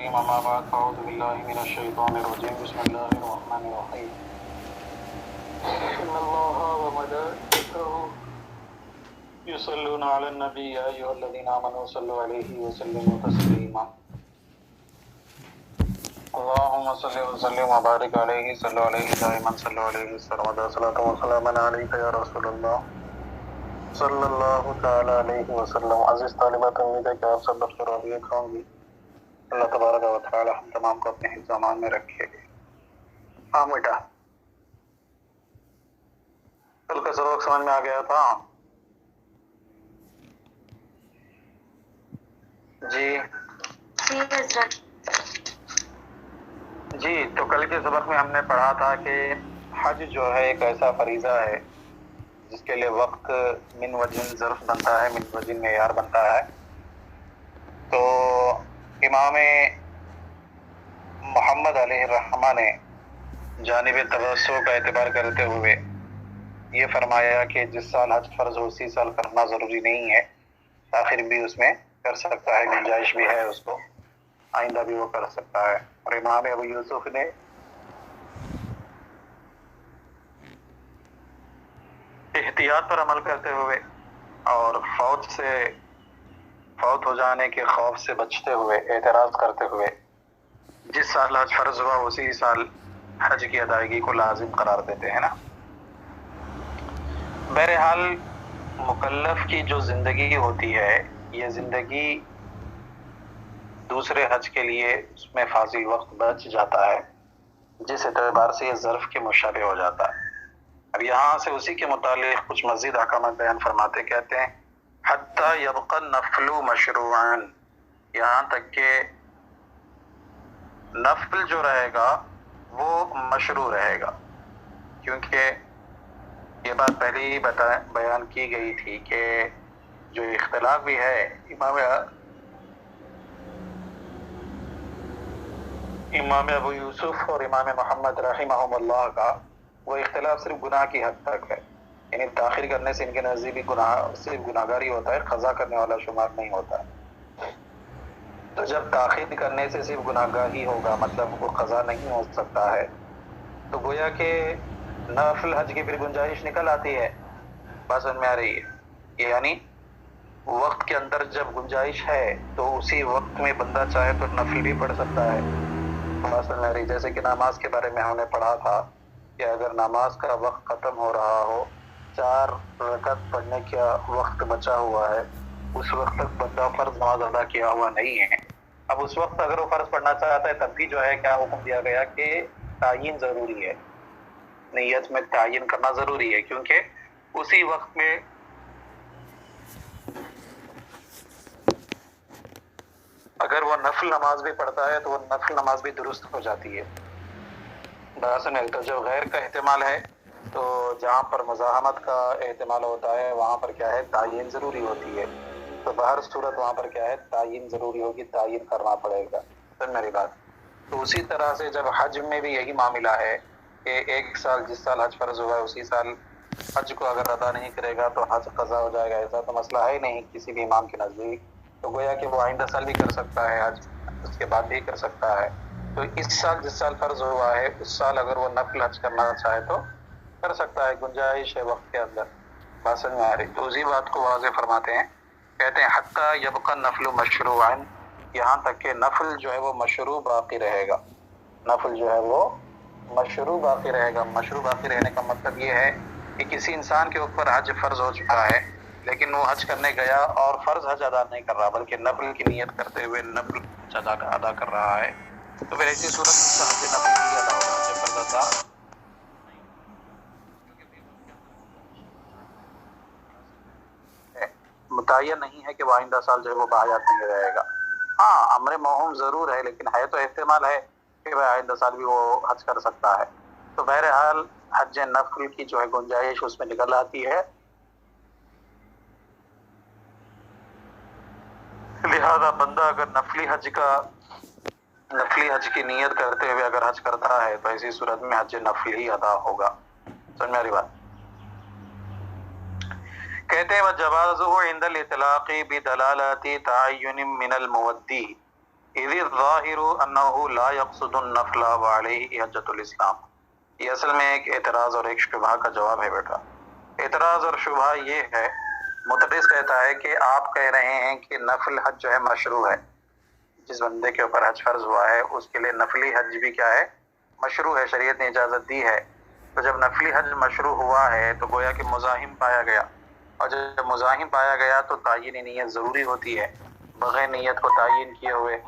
أما بعد فأعوذ بالله من الشيطان الرجيم بسم الله الرحمن الرحيم إن الله وملائكته يصلون على النبي يا أيها الذين آمنوا صلوا عليه وسلموا تسليما اللهم صل وسلم وبارك عليه صلوا عليه دائما صلوا عليه سرمدا صلاة وسلاما عليك يا رسول الله صلی اللہ تعالیٰ علیہ وسلم. عزیز طالبات امید ہے کہ آپ سب بخیر و عافیت ہوں گی. اللہ تبارک و تعالیٰ ہم تمام کو اپنے حفظ و امان میں رکھے. ہاں بیٹا کل کا سبق سمجھ میں آ گیا تھا؟ جی حضرت. جی تو کل کے سبق میں ہم نے پڑھا تھا کہ حج جو ہے ایک ایسا فریضہ ہے جس کے لیے وقت من وجن ظرف بنتا ہے، من وجن معیار بنتا ہے. تو امام محمد علیہ الرحمہ نے جانب توسع کا اعتبار کرتے ہوئے یہ فرمایا کہ جس سال حج فرض ہو اسی سال کرنا ضروری نہیں ہے، آخر بھی اس میں کر سکتا ہے، گنجائش بھی ہے اس کو، آئندہ بھی وہ کر سکتا ہے. اور امام ابو یوسف نے احتیاط پر عمل کرتے ہوئے اور فوت ہو جانے کے خوف سے بچتے ہوئے، اعتراض کرتے ہوئے جس سال حج فرض ہوا اسی سال حج کی ادائیگی کو لازم قرار دیتے ہیں نا. بہرحال مکلف کی جو زندگی ہوتی ہے یہ زندگی دوسرے حج کے لیے اس میں فاضل وقت بچ جاتا ہے، جس اعتبار سے یہ ظرف کے مشابہ ہو جاتا ہے. اب یہاں سے اسی کے متعلق کچھ مزید احکامات بیان فرماتے، کہتے ہیں حتی یبقى النفل مشروعا، یہاں تک کہ نفل جو رہے گا وہ مشروع رہے گا. کیونکہ یہ بات پہلے ہی بیان کی گئی تھی کہ جو اختلاف بھی ہے امام ابو یوسف اور امام محمد رحمہم اللہ کا، وہ اختلاف صرف گناہ کی حد تک ہے. یعنی تاخیر کرنے سے ان کے نزدیک بھی گناہ صرف گناہگاری ہوتا ہے، قضا کرنے والا شمار نہیں ہوتا. تو جب تاخیر کرنے سے صرف گناہگاری ہوگا مطلب وہ قضا نہیں ہو سکتا ہے، تو گویا کہ نفل حج کی پھر گنجائش نکل آتی ہے. بات سمجھ میں آ رہی ہے؟ یعنی وقت کے اندر جب گنجائش ہے تو اسی وقت میں بندہ چاہے تو نفل بھی پڑھ سکتا ہے. بات سمجھ میں آ رہی؟ جیسے کہ نماز کے بارے میں ہم نے پڑھا تھا کہ اگر نماز کا وقت ختم ہو رہا ہو، 4 رکعت پڑھنے کا وقت بچا ہوا ہے، اس وقت تک بندہ فرض نماز ادا کیا ہوا نہیں ہے. اب اس وقت اگر وہ فرض پڑھنا چاہتا ہے تب بھی جو ہے کیا حکم دیا گیا کہ تعین ضروری ہے، نیت میں تعین کرنا ضروری ہے، کیونکہ اسی وقت میں اگر وہ نفل نماز بھی پڑھتا ہے تو وہ نفل نماز بھی درست ہو جاتی ہے. تو جو غیر کا احتمال ہے، تو جہاں پر مزاحمت کا احتمال ہوتا ہے وہاں پر کیا ہے تعین ضروری ہوتی ہے. تو بہر صورت وہاں پر کیا ہے تعین ضروری ہوگی، تعین کرنا پڑے گا. سمجھ میری بات؟ تو اسی طرح سے جب حج میں بھی یہی معاملہ ہے کہ ایک سال جس سال حج فرض ہوا ہے اسی سال حج کو اگر ادا نہیں کرے گا تو حج قضا ہو جائے گا، ایسا تو مسئلہ ہے ہی نہیں کسی بھی امام کے نزدیک. تو گویا کہ وہ آئندہ سال بھی کر سکتا ہے حج، اس کے بعد بھی کر سکتا ہے. تو اس سال جس سال فرض ہوا ہے اس سال اگر وہ نفل حج کرنا چاہے تو کر سکتا ہے، گنجائش ہے وقت کے اندر. بات سمجھ میں آ رہی؟ تو اسی بات کو واضح فرماتے ہیں، کہتے ہیں حتی یبقى النفل مشروعا، یہاں تک کہ نفل جو ہے وہ مشروع باقی رہے گا. نفل جو ہے وہ مشروع باقی رہے گا. مشروع باقی رہنے کا مطلب یہ ہے کہ کسی انسان کے اوپر حج فرض ہو چکا ہے لیکن وہ حج کرنے گیا اور فرض حج ادا نہیں کر رہا بلکہ نفل کی نیت کرتے ہوئے نفل حج ادا کر رہا ہے، تو پھر ایسی صورت میں اس کا حج نفل بھی ادا ہوگا، حج فرض ادا متعین نہیں ہے کہ وہ آئندہ سال جو ہے وہ باحیات نہیں رہے گا. ہاں امر موہوم ضرور ہے لیکن ہے تو احتمال ہے کہ وہ آئندہ سال بھی وہ حج کر سکتا ہے. تو بہرحال حج نفل کی جو ہے گنجائش اس میں نکل آتی ہے. لہذا بندہ اگر نفلی حج کی نیت کرتے ہوئے اگر حج کرتا ہے تو ایسی صورت میں حج نفلی ہی ادا ہوگا. سمجھ میں آ رہی بات؟ کہتے ہیں وَجَوَازُهُ عِنْدَ الْإِطْلَاقِ بِدَلَالَةِ تَعَيُّنٍ مِّنَ الْمُوَدِّي، اذ الظاہر انہ لا یقصد النفل وعلیہ حجۃ الاسلام. یہ اصل میں ایک اعتراض اور ایک شبہ کا جواب ہے بیٹا. اعتراض اور شبہ یہ ہے، مدرس کہتا ہے کہ آپ کہہ رہے ہیں کہ نفل حج جو ہے مشروع ہے. جس بندے کے اوپر حج فرض ہوا ہے اس کے لیے نفلی حج بھی کیا ہے؟ مشروع ہے، شریعت نے اجازت دی ہے. تو جب نفلی حج مشروع ہوا ہے تو گویا کہ مزاحم پایا گیا، اور جب مزاحم پایا گیا تو تعین نیت ضروری ہوتی ہے. بغیر نیت کو تعین کیے ہوئے،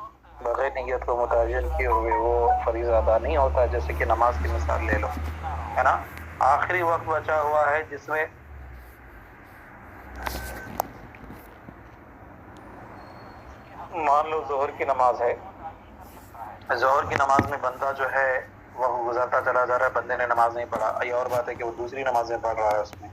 بغیر نیت کو متعین کیے ہوئے وہ فریضہ ادا نہیں ہوتا. جیسے کہ نماز کی مثال لے لو، ہے نا. آخری وقت بچا ہوا ہے جس میں مان لو ظہر کی نماز ہے، ظہر کی نماز میں بندہ جو ہے وہ گزرتا چلا جا رہا ہے، بندے نے نماز نہیں پڑھا. یہ اور بات ہے کہ وہ دوسری نمازیں پڑھ رہا ہے، اس میں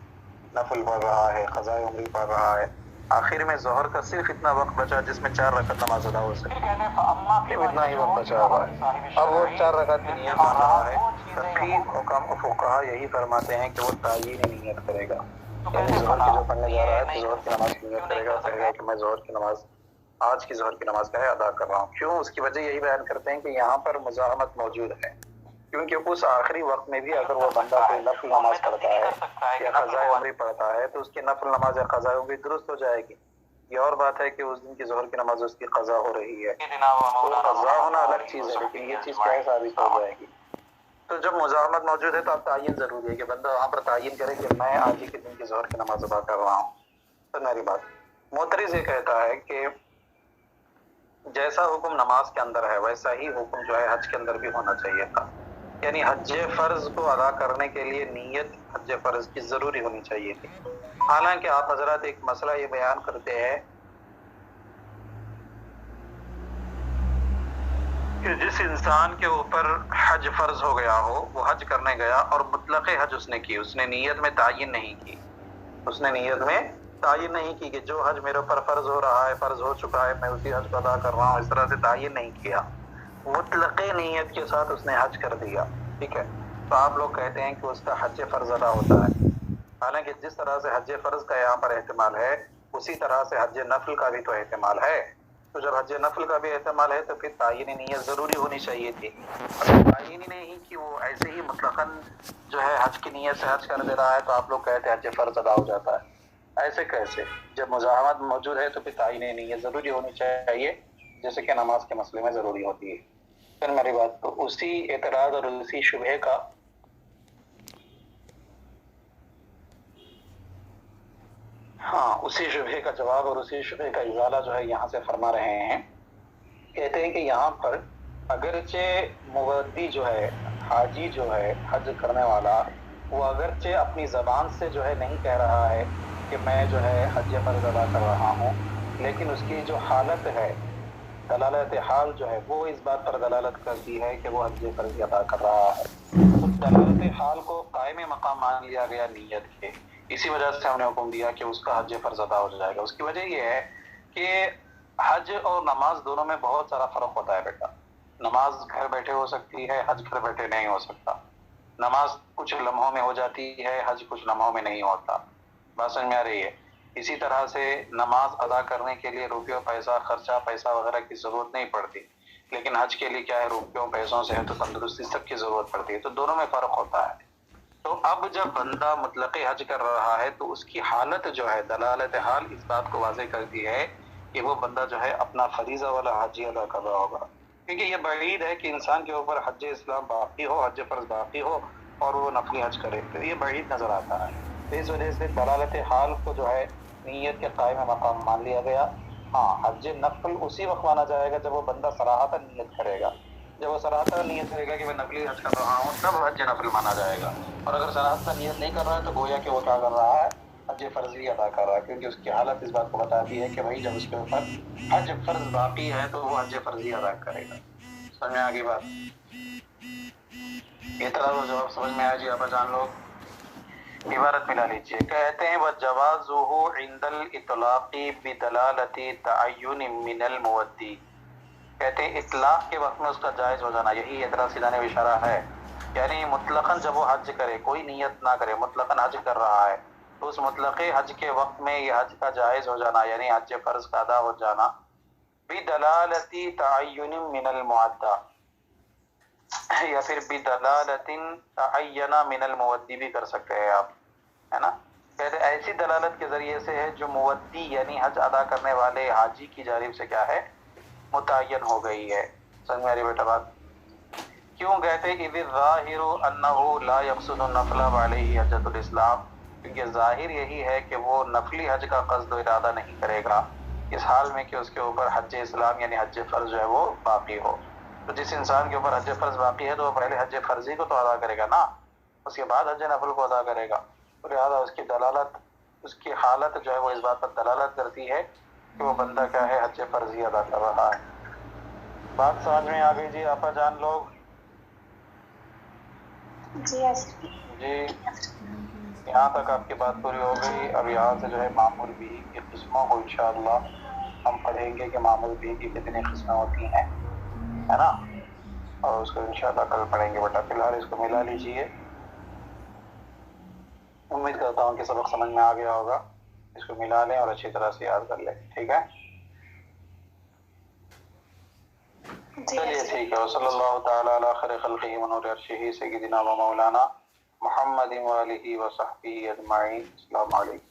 نفل پڑھ رہا ہے، قضاء عمری پڑھ رہا ہے. آخر میں ظہر کا صرف اتنا وقت بچا جس میں 4 رکعت نماز ادا ہو سکے، صرف اتنا ہی وقت بچا ہوا ہے. اب وہ 4 رکعت کی نیت کر رہا ہے. تفقیہ حکام فقہا یہی فرماتے ہیں کہ وہ تعین نیت کرے گا. یعنی ظہر کی جو پڑھنے جا رہا ہے تو ظہر کی نماز کی نیت کرے گا، کہے گا کہ میں ظہر کی نماز، آج کی ظہر کی نماز کا ہے ادا کر رہا ہوں. کیوں؟ اس کی وجہ یہی بیان کرتے ہیں کہ یہاں پر مزاحمت موجود ہے، کیونکہ اس آخری وقت میں بھی اگر وہ بندہ کوئی نفل نماز پڑھتا ہے یا قضاء عمری پڑھتا ہے تو اس کی نفل نماز یا قضاء عمری درست ہو جائے گی. یہ اور بات ہے کہ اس دن کی ظہر کی نماز اس کی قضا ہو رہی ہے، تو قضا ہونا الگ چیز ہے، لیکن یہ چیز کیا ثابت ہو جائے گی. تو جب مزاحمت موجود ہے تو اب تعین ضروری ہے کہ بندہ وہاں پر تعین کرے کہ میں آج ہی کے دن کی ظہر کی نماز ادا کر رہا ہوں. تو میری بات، معترض یہ کہتا ہے کہ جیسا حکم نماز کے اندر ہے ویسا ہی حکم جو ہے حج کے اندر بھی ہونا چاہیے تھا. یعنی حج فرض کو ادا کرنے کے لیے نیت حج فرض کی ضروری ہونی چاہیے تھی. حالانکہ آپ حضرات ایک مسئلہ یہ بیان کرتے ہیں کہ جس انسان کے اوپر حج فرض ہو گیا ہو، وہ حج کرنے گیا اور مطلق حج اس نے کی، اس نے نیت میں تعین نہیں کی، اس نے نیت میں تعین نہیں کی کہ جو حج میرے اوپر فرض ہو رہا ہے، فرض ہو چکا ہے، میں اسی حج کو ادا کر رہا ہوں، اس طرح سے تعین نہیں کیا. مطلق نیت کے ساتھ اس نے حج کر دیا، ٹھیک ہے. تو آپ لوگ کہتے ہیں کہ اس کا حج فرض ادا ہوتا ہے. حالانکہ جس طرح سے حج فرض کا یہاں پر احتمال ہے اسی طرح سے حج نفل کا بھی تو احتمال ہے. تو جب حج نفل کا بھی احتمال ہے تو پھر تعین نیت ضروری ہونی چاہیے تھی. اگر تعین ہی نہیں کہ وہ ایسے ہی مطلقاً جو ہے حج کی نیت سے حج کر دے رہا ہے تو آپ لوگ کہتے ہیں حج فرض ادا ہو جاتا ہے. ایسے کیسے؟ جب مزاحمت موجود ہے تو پھر تعین نیت ضروری ہونی چاہیے، جیسے کہ نماز کے مسئلے میں ضروری ہوتی ہے. پھر میری بات، تو اسی اعتراض اور اسی شبہ کا اسی شبہ کا جواب اور اسی شبہ کا ازالہ جو ہے یہاں سے فرما رہے ہیں. کہتے ہیں کہ یہاں پر اگرچہ مودی جو ہے، حاجی جو ہے، حج کرنے والا، وہ اگرچہ اپنی زبان سے جو ہے نہیں کہہ رہا ہے کہ میں جو ہے حج فرض ادا کر رہا ہوں، لیکن اس کی جو حالت ہے، دلالت حال جو ہے وہ اس بات پر دلالت کرتی ہے کہ وہ حج فرض ادا کر رہا ہے. اس دلالت حال کو قائم مقام مان لیا گیا نیت کے. اسی وجہ سے ہم نے حکم دیا کہ اس کا حج فرض ادا ہو جائے گا. اس کی وجہ یہ ہے کہ حج اور نماز دونوں میں بہت سارا فرق ہوتا ہے بیٹا. نماز گھر بیٹھے ہو سکتی ہے، حج گھر بیٹھے نہیں ہو سکتا. نماز کچھ لمحوں میں ہو جاتی ہے، حج کچھ لمحوں میں نہیں ہوتا. بات سمجھ میں آ رہی ہے؟ اسی طرح سے نماز ادا کرنے کے لیے روپیوں پیسہ خرچہ پیسہ وغیرہ کی ضرورت نہیں پڑتی، لیکن حج کے لیے کیا ہے، روپیوں پیسوں سے ہے تو تندرستی سب کی ضرورت پڑتی ہے. تو دونوں میں فرق ہوتا ہے. تو اب جب بندہ مطلق حج کر رہا ہے تو اس کی حالت جو ہے، دلالت حال اس بات کو واضح کرتی ہے کہ وہ بندہ جو ہے اپنا فریضہ والا حج ہی ادا کر رہا ہوگا. کیونکہ یہ بعید ہے کہ انسان کے اوپر حج اسلام باقی ہو، حج فرض باقی ہو اور وہ نفلی حج کرے، تو یہ بعید نظر آتا ہے. تو اس وجہ سے دلالت حال کو جو ہے نیت کے قائم مقام مان لیا گیا. حج نفل اسی وقت مانا جائے گا جب وہ بندہ صراحتاً نیت کرے گا. جب وہ صراحتاً نیت کرے گا کہ میں نفلی حج کر رہا ہوں تب حج نفل مانا جائے گا. اور اگر صراحتاً نیت نہیں کر رہا ہے تو گویا کہ وہ کیا کر رہا ہے، حج فرض ہی ادا کر رہا ہے، کیونکہ اس کی حالت اس بات کو بتاتی ہے کہ بھائی جب اس کے اوپر حج فرض باقی ہے تو وہ حج فرض ہی ادا کرے گا. سمجھ میں آگے بات؟ اعتراض و جواب سمجھ میں آیا جی؟ آپ جان لوگ عبارت ملا لیجیے. کہتے ہیں وَجَوَازُهُ عِنْدَ الْإِطْلَاقِ بِدَلَالَةِ تَعَيُّنٍ مِّنَ الْمُوَدِّي. کہتے ہیں اطلاق کے وقت میں اس کا جائز ہو جانا، یہی اعتراض سیدھا نے اشارہ ہے. یعنی مطلقاً جب وہ حج کرے، کوئی نیت نہ کرے، مطلقاً حج کر رہا ہے تو اس مطلق حج کے وقت میں یہ حج کا جائز ہو جانا، یعنی حج فرض کا ادا ہو جانا، بدلالت تعین من المعدہ، یا پھر بدلالت تعین من المودی بھی کر سکتے ہیں آپ، ہے نا. کہتے ایسی دلالت کے ذریعے سے ہے جو مودی یعنی حج ادا کرنے والے حاجی کی جانب سے کیا ہے، متعین ہو گئی ہے. سمجھ میں آ رہی بیٹا بات؟ کیوں کہتے اذ الظاہر انہ لا یقصد النفل وعلیہ حجۃ الاسلام، کیونکہ ظاہر یہی ہے کہ وہ نفلی حج کا قصد و ارادہ نہیں کرے گا اس حال میں کہ اس کے اوپر حج اسلام یعنی حج فرض جو ہے وہ باقی ہو. تو جس انسان کے اوپر حج فرض باقی ہے تو وہ پہلے حج فرضی کو تو ادا کرے گا نا، اس کے بعد حج نفل کو ادا کرے گا. تو لہٰذا اس کی دلالت، اس کی حالت جو ہے وہ اس بات پر دلالت کرتی ہے کہ وہ بندہ کیا ہے، حج فرضی ادا کر رہا ہے. بات سمجھ میں آ گئی جی آپا جان لوگ؟ جی حضرت. جی یہاں تک آپ کی بات پوری ہو گئی. اب یہاں سے جو ہے معمول بھی کی قسموں کو انشاءاللہ ہم پڑھیں گے کہ معمول بھی کی کتنی قسمیں ہوتی ہیں، ہے نا، اور اس کو انشاءاللہ کل پڑھیں گے. بیٹا فی الحال اس کو ملا لیجئے. امید کرتا ہوں کہ سبق سمجھ میں آ گیا ہوگا. اس کو ملا لیں اور اچھی طرح سے یاد کر لیں. ٹھیک ہے، چلیے ٹھیک ہے. وصلی اللہ تعالی علی خیر خلقہ ونور عرشہ سیدنا و مولانا محمد وآلہ وصحبہ اجمعین. السلام علیکم.